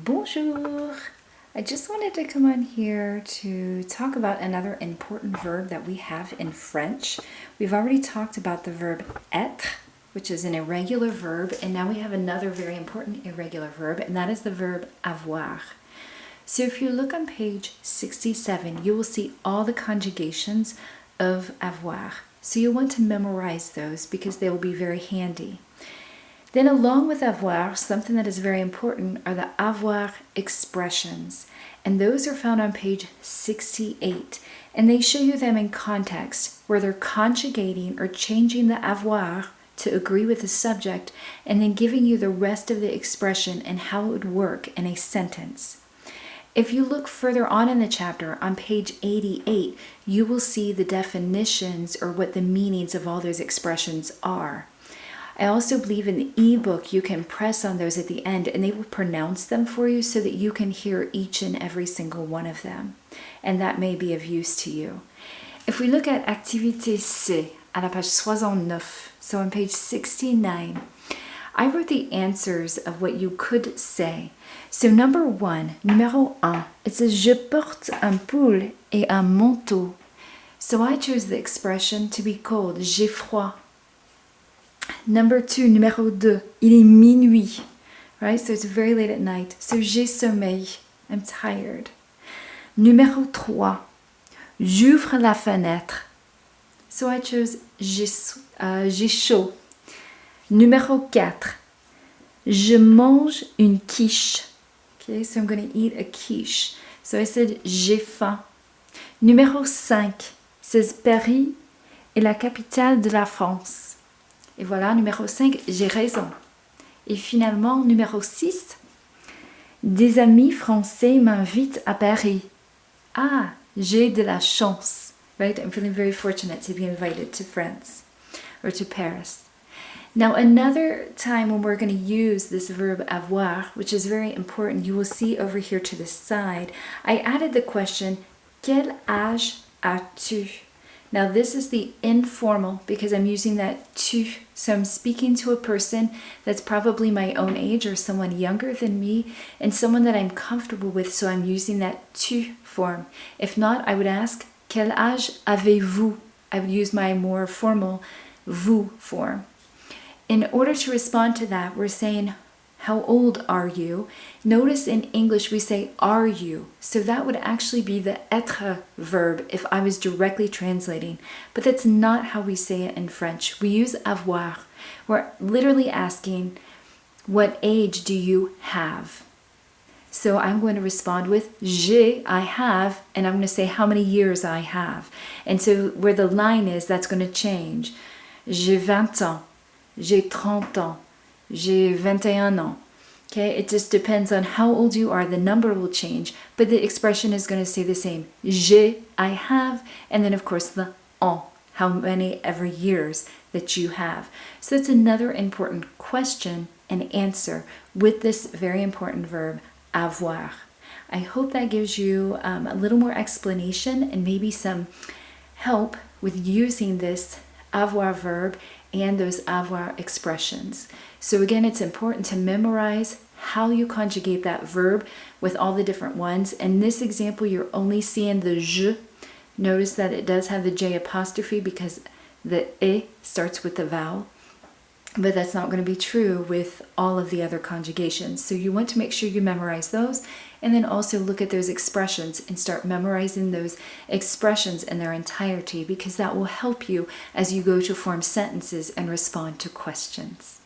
Bonjour! I just wanted to come on here to talk about another important verb that we have in French. We've already talked about the verb être, which is an irregular verb, and now we have another very important irregular verb, and that is the verb avoir. So if you look on page 67, you will see all the conjugations of avoir. So you'll want to memorize those because they will be very handy. Then along with avoir, something that is very important are the avoir expressions. And those are found on page 68. And they show you them in context where they're conjugating or changing the avoir to agree with the subject and then giving you the rest of the expression and how it would work in a sentence. If you look further on in the chapter, on page 88, you will see the definitions or what the meanings of all those expressions are. I also believe in the ebook you can press on those at the end and they will pronounce them for you so that you can hear each and every single one of them. And that may be of use to you. If we look at Activité C, à la page 69, so on page 69, I wrote the answers of what you could say. So number 1, numéro 1, it says Je porte un pull et un manteau. So I chose the expression to be cold, j'ai froid. Number 2, numéro 2, il est minuit, right? So it's very late at night. So j'ai sommeil, I'm tired. Numéro 3, j'ouvre la fenêtre. So I chose j'ai chaud. Numéro 4, je mange une quiche. Okay, so I'm going to eat a quiche. So I said j'ai faim. Numéro 5, says Paris est la capitale de la France. Et voilà, numéro 5, j'ai raison. Et finalement, numéro 6, des amis français m'invitent à Paris. Ah, j'ai de la chance. Right? I'm feeling very fortunate to be invited to France or to Paris. Now, another time when we're going to use this verb avoir, which is very important, you will see over here to the side, I added the question, quel âge as-tu? Now this is the informal because I'm using that tu. So I'm speaking to a person that's probably my own age or someone younger than me and someone that I'm comfortable with, so I'm using that tu form. If not, I would ask, quel âge avez-vous? I would use my more formal vous form. In order to respond to that, we're saying, how old are you? Notice in English we say are you. So that would actually be the être verb if I was directly translating. But that's not how we say it in French. We use avoir. We're literally asking, what age do you have? So I'm going to respond with j'ai, I have, and I'm going to say how many years I have. And so where the line is, that's going to change. J'ai 20 ans. J'ai 30 ans. J'ai 21 ans. Okay, it just depends on how old you are. The number will change, but the expression is going to stay the same. J'ai, I have, and then of course the en, how many ever years that you have. So it's another important question and answer with this very important verb, avoir. I hope that gives you a little more explanation and maybe some help with using this avoir verb and those avoir expressions. So again, it's important to memorize how you conjugate that verb with all the different ones. In this example, you're only seeing the je. Notice that it does have the J apostrophe because the e starts with the vowel. But that's not going to be true with all of the other conjugations. So you want to make sure you memorize those and then also look at those expressions and start memorizing those expressions in their entirety because that will help you as you go to form sentences and respond to questions.